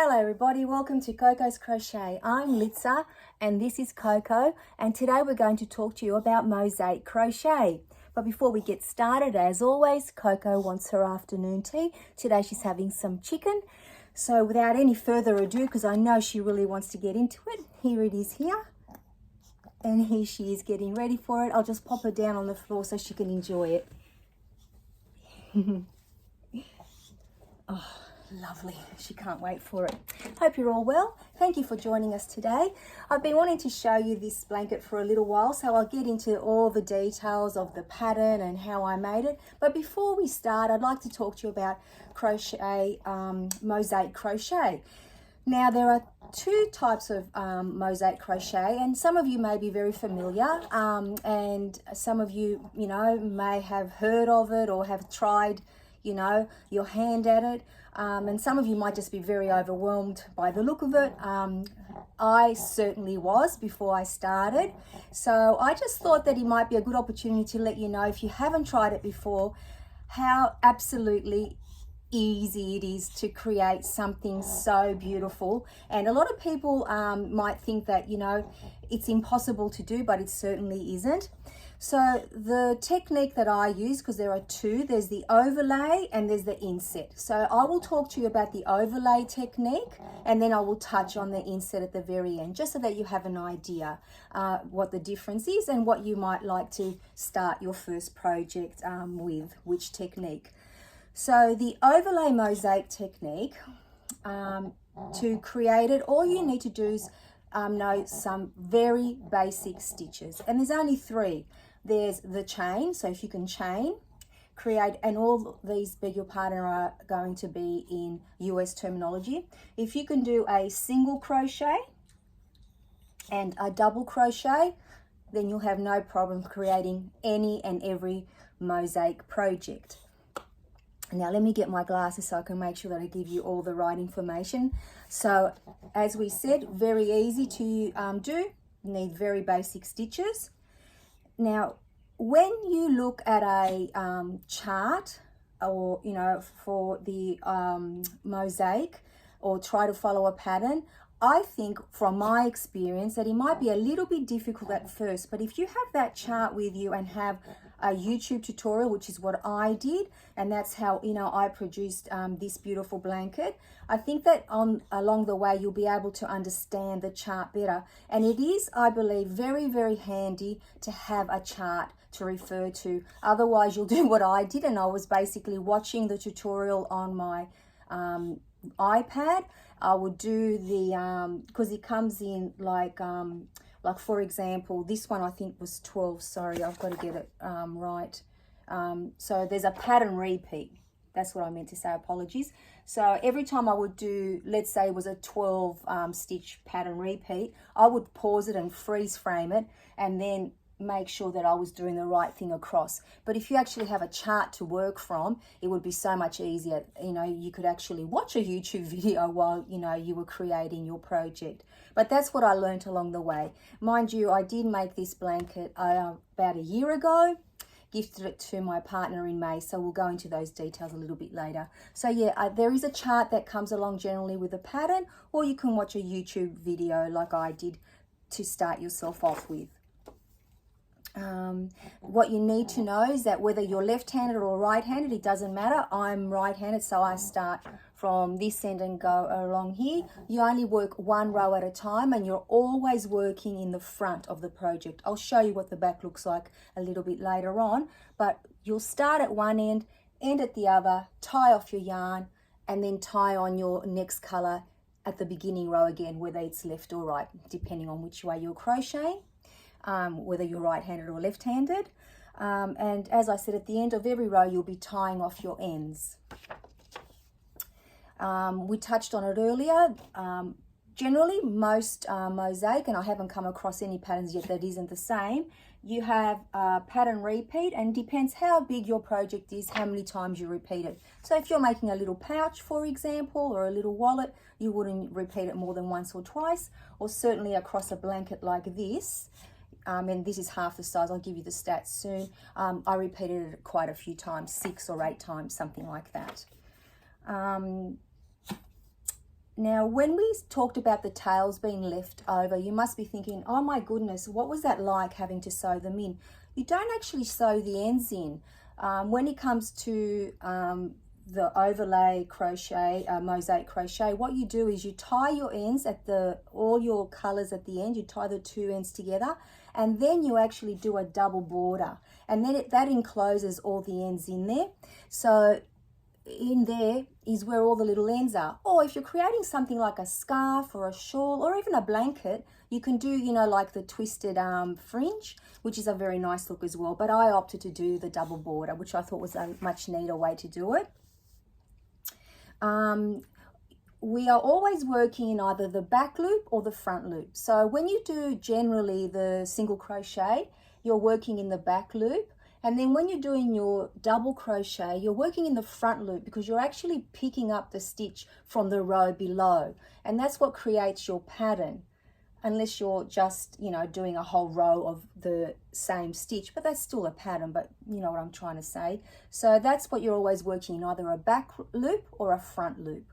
Hello everybody, welcome to Coco's Crochet. I'm Litza and this is Coco, and today we're going to talk to you about mosaic crochet. But before we get started, as always, Coco wants her afternoon tea. Today she's having some chicken. So without any further ado, because I know she really wants to get into it, here it is here. And here she is getting ready for it. I'll just pop her down on the floor so she can enjoy it. Oh. Lovely. She can't wait for it. Hope you're all well. Thank you for joining us today. I've been wanting to show you this blanket for a little while, so I'll get into all the details of the pattern and how I made it. But before we start, I'd like to talk to you about crochet, mosaic crochet. Now, there are two types of mosaic crochet, and some of you may be very familiar, and some of you, may have heard of it or have tried, your hand at it. And some of you might just be very overwhelmed by the look of it. I certainly was before I started. So I just thought that it might be a good opportunity to let you know, if you haven't tried it before, how absolutely easy it is to create something so beautiful. And a lot of people might think that, it's impossible to do, but it certainly isn't. So the technique that I use, because there are two, there's the overlay and there's the inset. So I will talk to you about the overlay technique, and then I will touch on the inset at the very end, just so that you have an idea what the difference is and what you might like to start your first project with, which technique. So the overlay mosaic technique, to create it, all you need to do is know some very basic stitches, and there's only three. There's the chain, so if you can chain, create, and all these, beg your pardon, are going to be in US terminology. If you can do a single crochet and a double crochet, then you'll have no problem creating any and every mosaic project. Now let me get my glasses so I can make sure that I give you all the right information. So as we said, very easy to do. You need very basic stitches. Now, when you look at a chart, or for the mosaic, or try to follow a pattern, I think from my experience that it might be a little bit difficult at first. But if you have that chart with you and have a YouTube tutorial, which is what I did, and that's how I produced this beautiful blanket, I think that along the way you'll be able to understand the chart better. And it is, I believe, very, very handy to have a chart to refer to. Otherwise you'll do what I did, and I was basically watching the tutorial on my iPad. I would do the because it comes in like for example, this one I think was 12. Sorry, I've got to get it right. So there's a pattern repeat. That's what I meant to say, apologies. So every time I would do, let's say it was a 12 stitch pattern repeat, I would pause it and freeze frame it, and then make sure that I was doing the right thing across. But if you actually have a chart to work from, it would be so much easier. You could actually watch a YouTube video while you were creating your project. But that's what I learned along the way. Mind you, I did make this blanket about a year ago, gifted it to my partner in May, so we'll go into those details a little bit later. So yeah, there is a chart that comes along generally with a pattern, or you can watch a YouTube video like I did to start yourself off with. What you need to know is that whether you're left-handed or right-handed, it doesn't matter. I'm right-handed, so I start from this end and go along here. You only work one row at a time, and you're always working in the front of the project. I'll show you what the back looks like a little bit later on, but you'll start at one end, end at the other, tie off your yarn, and then tie on your next color at the beginning row again, whether it's left or right, depending on which way you're crocheting. Whether you're right-handed or left-handed. And as I said, at the end of every row, you'll be tying off your ends. We touched on it earlier. Generally, most mosaic, and I haven't come across any patterns yet that isn't the same, you have a pattern repeat, and depends how big your project is, how many times you repeat it. So if you're making a little pouch, for example, or a little wallet, you wouldn't repeat it more than once or twice, or certainly across a blanket like this. And this is half the size. I'll give you the stats soon. I repeated it quite a few times, 6 or 8 times, something like that. Now, when we talked about the tails being left over, you must be thinking, oh my goodness, what was that like having to sew them in? You don't actually sew the ends in. When it comes to the overlay crochet, mosaic crochet, what you do is you tie your ends at all your colors at the end, you tie the two ends together, and then you actually do a double border, and then that encloses all the ends in there. So in there is where all the little ends are. Or if you're creating something like a scarf or a shawl or even a blanket, you can do, you know, like the twisted fringe, which is a very nice look as well. But I opted to do the double border, which I thought was a much neater way to do it. We are always working in either the back loop or the front loop. So when you do generally the single crochet, you're working in the back loop. And then when you're doing your double crochet, you're working in the front loop because you're actually picking up the stitch from the row below. And that's what creates your pattern, unless you're just, you know, doing a whole row of the same stitch, but that's still a pattern, but you know what I'm trying to say. So that's what you're always working in, either a back loop or a front loop.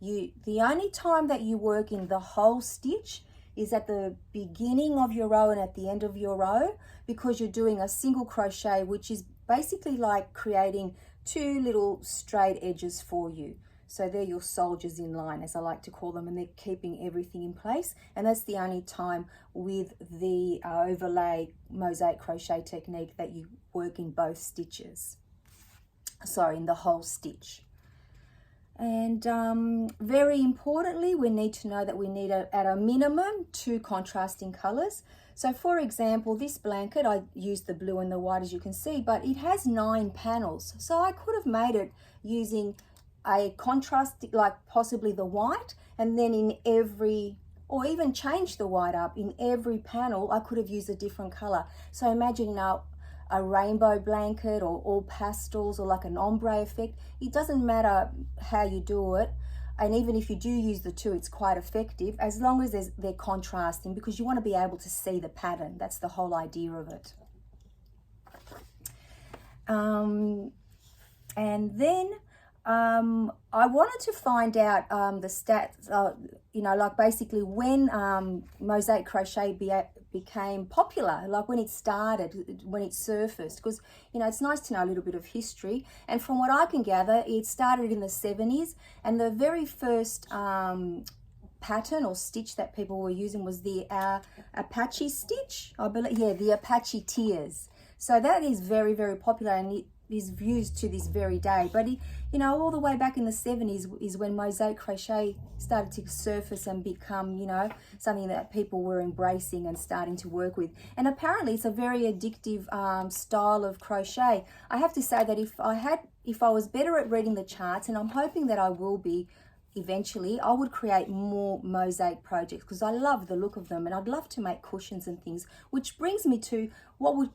The only time that you work in the whole stitch is at the beginning of your row and at the end of your row, because you're doing a single crochet, which is basically like creating two little straight edges for you. So they're your soldiers in line, as I like to call them, and they're keeping everything in place. And that's the only time with the overlay mosaic crochet technique that you work in both stitches. Sorry, in the whole stitch. And very importantly, we need to know that we need at a minimum 2 contrasting colors. So for example, this blanket, I used the blue and the white, as you can see, but it has 9 panels. So I could have made it using a contrast, like possibly the white, and then in every, or even change the white up, in every panel, I could have used a different color. So imagine now a rainbow blanket or all pastels or like an ombre effect. It doesn't matter how you do it, and even if you do use the 2, it's quite effective as long as they're contrasting, because you want to be able to see the pattern. That's the whole idea of it. And then I wanted to find out the stats, you know, like basically when mosaic crochet became popular, like when it started, when it surfaced, because, you know, it's nice to know a little bit of history. And from what I can gather, it started in the 70s, and the very first pattern or stitch that people were using was the Apache stitch, I believe. Yeah, the Apache tears. So that is very, very popular, and it is used to this very day. But it, you know, all the way back in the 70s is when mosaic crochet started to surface and become, you know, something that people were embracing and starting to work with. And apparently it's a very addictive style of crochet. I have to say that if I was better at reading the charts, and I'm hoping that I will be eventually, I would create more mosaic projects because I love the look of them, and I'd love to make cushions and things, which brings me to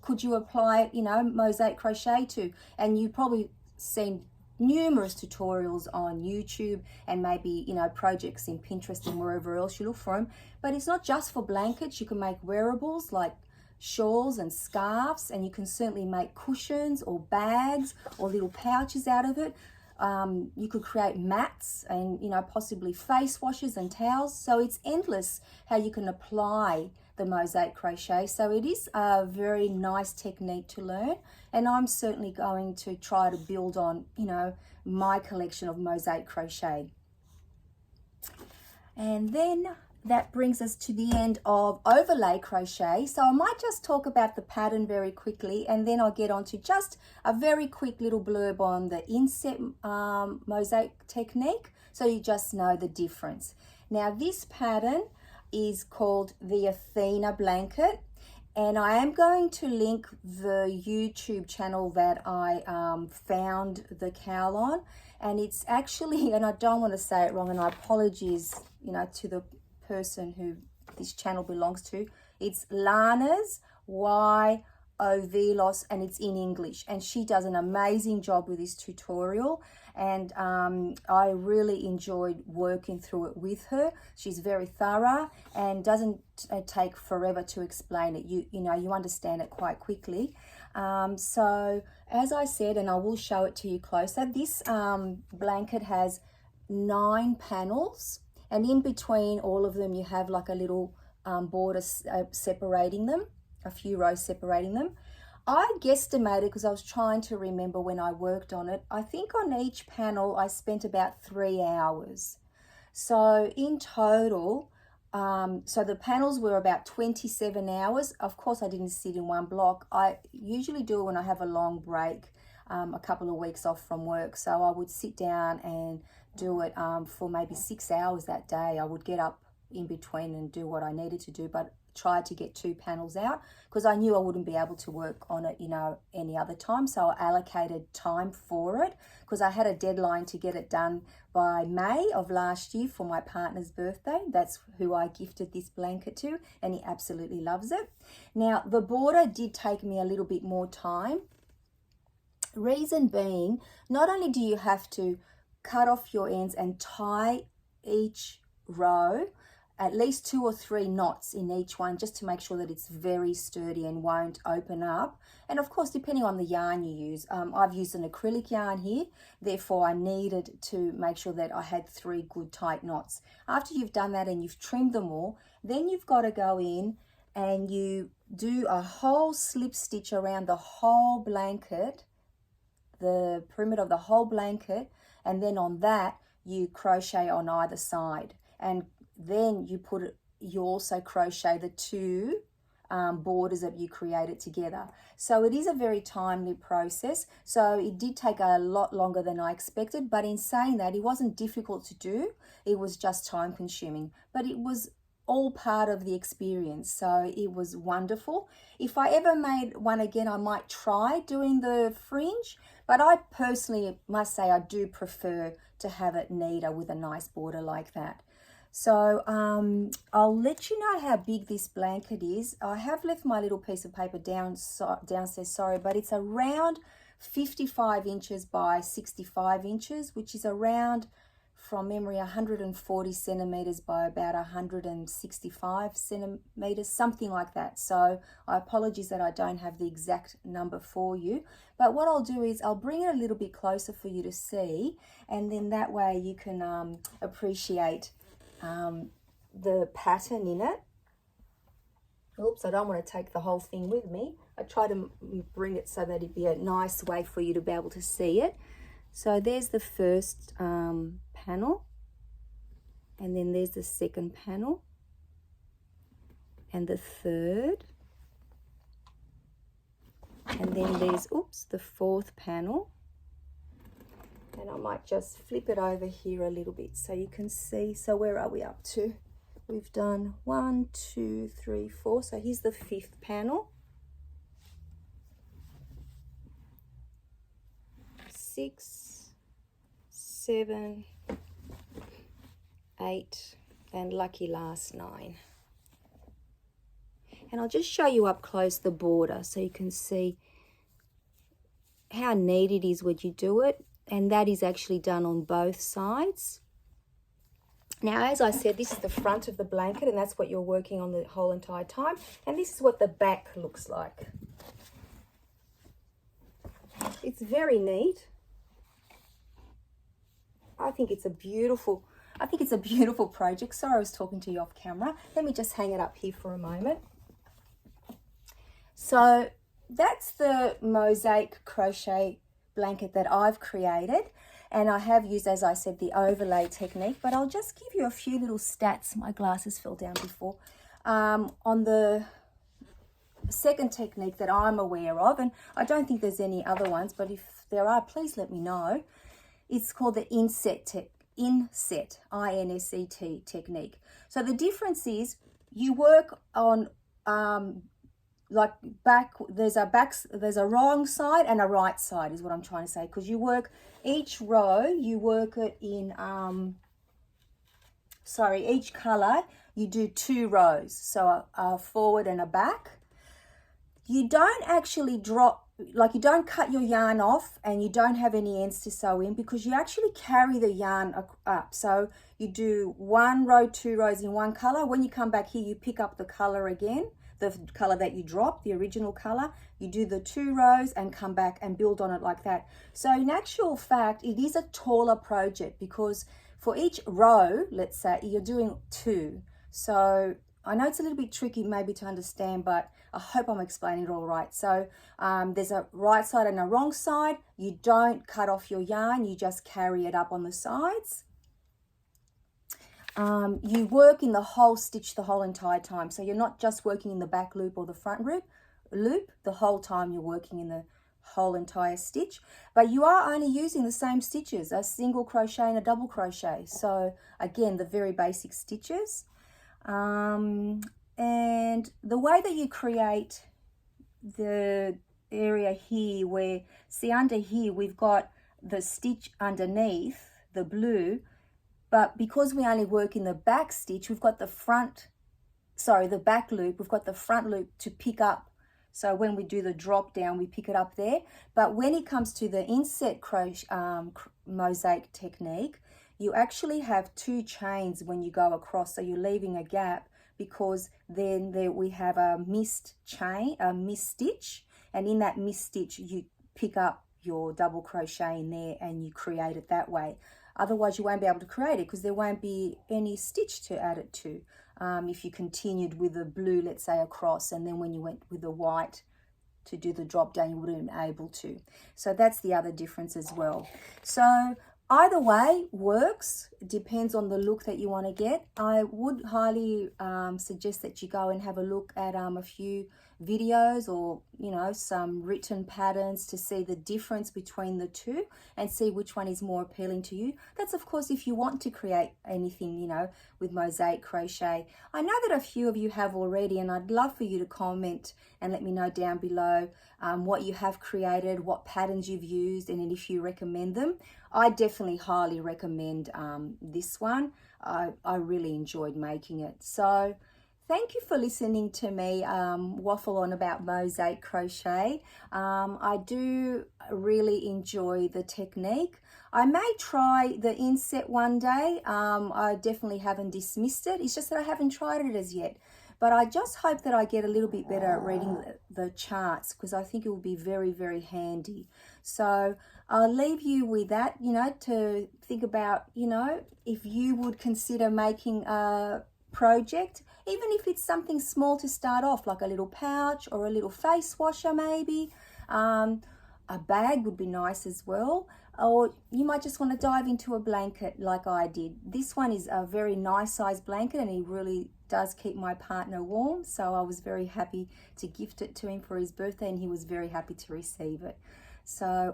could you apply, you know, mosaic crochet to? And you've probably seen numerous tutorials on YouTube and maybe, you know, projects in Pinterest and wherever else you look for them. But it's not just for blankets. You can make wearables like shawls and scarves, and you can certainly make cushions or bags or little pouches out of it. You could create mats and, you know, possibly face washes and towels. So it's endless how you can apply the mosaic crochet. So it is a very nice technique to learn, and I'm certainly going to try to build on, you know, my collection of mosaic crochet. And then that brings us to the end of overlay crochet. So I might just talk about the pattern very quickly, and then I'll get on to just a very quick little blurb on the inset mosaic technique, so you just know the difference. Now this pattern is called the Athena Blanket, and I am going to link the YouTube channel that I found the cowl on, and it's actually, and I don't want to say it wrong, and I apologize, you know, to the person who this channel belongs to. It's Lana's Ovelos, and it's in English, and she does an amazing job with this tutorial, and I really enjoyed working through it with her. She's very thorough and doesn't take forever to explain it. You know, you understand it quite quickly. So as I said, and I will show it to you closer, this blanket has 9 panels, and in between all of them you have like a little border separating them, a few rows separating them. I guesstimated, because I was trying to remember when I worked on it, I think on each panel I spent about 3 hours. So in total, so the panels were about 27 hours. Of course, I didn't sit in one block. I usually do it when I have a long break, a couple of weeks off from work. So I would sit down and do it for maybe 6 hours that day. I would get up in between and do what I needed to do, but tried to get 2 panels out because I knew I wouldn't be able to work on it, you know, any other time. So I allocated time for it because I had a deadline to get it done by May of last year for my partner's birthday. That's who I gifted this blanket to, and he absolutely loves it. Now, the border did take me a little bit more time. Reason being, not only do you have to cut off your ends and tie each row, at least 2 or 3 knots in each one, just to make sure that it's very sturdy and won't open up. And of course, depending on the yarn you use, I've used an acrylic yarn here, therefore I needed to make sure that I had 3 good tight knots. After you've done that and you've trimmed them all, then you've got to go in and you do a whole slip stitch around the whole blanket, the perimeter of the whole blanket, and then on that you crochet on either side, and then you also crochet the 2 borders that you created together. So it is a very timely process. So it did take a lot longer than I expected, but in saying that, it wasn't difficult to do. It was just time consuming, but it was all part of the experience. So it was wonderful. If I ever made one again, I might try doing the fringe, but I personally must say I do prefer to have it neater with a nice border like that. So I'll let you know how big this blanket is. I have left my little piece of paper downstairs, sorry, but it's around 55 inches by 65 inches, which is around, from memory, 140 centimeters by about 165 centimeters, something like that. So I apologize that I don't have the exact number for you, but what I'll do is I'll bring it a little bit closer for you to see, and then that way you can appreciate the pattern in it. Oops, I don't want to take the whole thing with me. I try to bring it so that it'd be a nice way for you to be able to see it. So there's the first panel, and then there's the second panel, and the third, and then there's, oops, the 4th panel. And I might just flip it over here a little bit so you can see. So where are we up to? We've done 1, 2, 3, 4. So here's the 5th panel. 6, 7, 8, and lucky last 9. And I'll just show you up close the border so you can see how neat it is when you do it. And that is actually done on both sides. Now, as I said, this is the front of the blanket, and that's what you're working on the whole entire time. And this is what the back looks like. It's very neat. I think it's a beautiful project. Sorry, I was talking to you off camera. Let me just hang it up here for a moment. So that's the mosaic crochet blanket that I've created, and I have used, as I said, the overlay technique, but I'll just give you a few little stats. My glasses fell down before. On the second technique that I'm aware of, and I don't think there's any other ones, but if there are, please let me know. It's called the inset, I-N-S-E-T technique. So the difference is you work on like there's a wrong side and a right side is what I'm trying to say, because you work each row, you work it in each color you do 2 rows, so a forward and a back. You don't actually drop, like you don't cut your yarn off and you don't have any ends to sew in, because you actually carry the yarn up. So you do 1 row, 2 rows in one color. When you come back here, you pick up the color again, the color that you dropped, the original color. You do the 2 rows and come back and build on it like that. So in actual fact, it is a taller project, because for each row, let's say you're doing 2. So I know it's a little bit tricky maybe to understand, but I hope I'm explaining it all right. So there's a right side and a wrong side. You don't cut off your yarn, you just carry it up on the sides. You work in the whole stitch the whole entire time. So you're not just working in the back loop or the front loop. The whole time you're working in the whole entire stitch, but you are only using the same stitches, a single crochet and a double crochet. So again, the very basic stitches. And the way that you create the area here, where, see under here, we've got the stitch underneath, the blue, but because we only work in the back stitch, we've got the back loop, we've got the front loop to pick up. So when we do the drop down, we pick it up there. But when it comes to the inset crochet mosaic technique, you actually have 2 chains when you go across. So you're leaving a gap, because then we have a missed chain, a missed stitch. And in that missed stitch, you pick up your double crochet in there and you create it that way. Otherwise, you won't be able to create it because there won't be any stitch to add it to. If you continued with the blue, let's say, across, and then when you went with the white to do the drop down, you wouldn't be able to. So that's the other difference as well. So either way works, it depends on the look that you want to get. I would highly suggest that you go and have a look at a few videos, or some written patterns, to see the difference between the two and see which one is more appealing to you. That's of course if you want to create anything with mosaic crochet. I know that a few of you have already, and I'd love for you to comment and let me know down below what you have created, what patterns you've used, and if you recommend them. I definitely highly recommend this one. I really enjoyed making it. So thank you for listening to me waffle on about mosaic crochet. I do really enjoy the technique. I may try the inset one day. I definitely haven't dismissed it. It's just that I haven't tried it as yet. But I just hope that I get a little bit better at reading the charts, because I think it will be very, very handy. So I'll leave you with that, to think about, if you would consider making a project, even if it's something small to start off, like a little pouch or a little face washer maybe. A bag would be nice as well. Or you might just want to dive into a blanket like I did. This one is a very nice size blanket, and it really does keep my partner warm. So I was very happy to gift it to him for his birthday, and he was very happy to receive it. So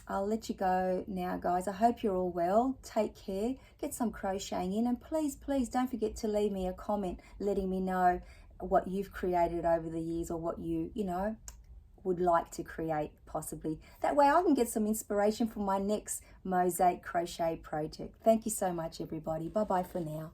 I'll let you go now, guys. I hope you're all well. Take care. Get some crocheting in, and please, please don't forget to leave me a comment letting me know what you've created over the years, or what you would like to create possibly. That way I can get some inspiration for my next mosaic crochet project. Thank you so much, everybody. Bye bye for now.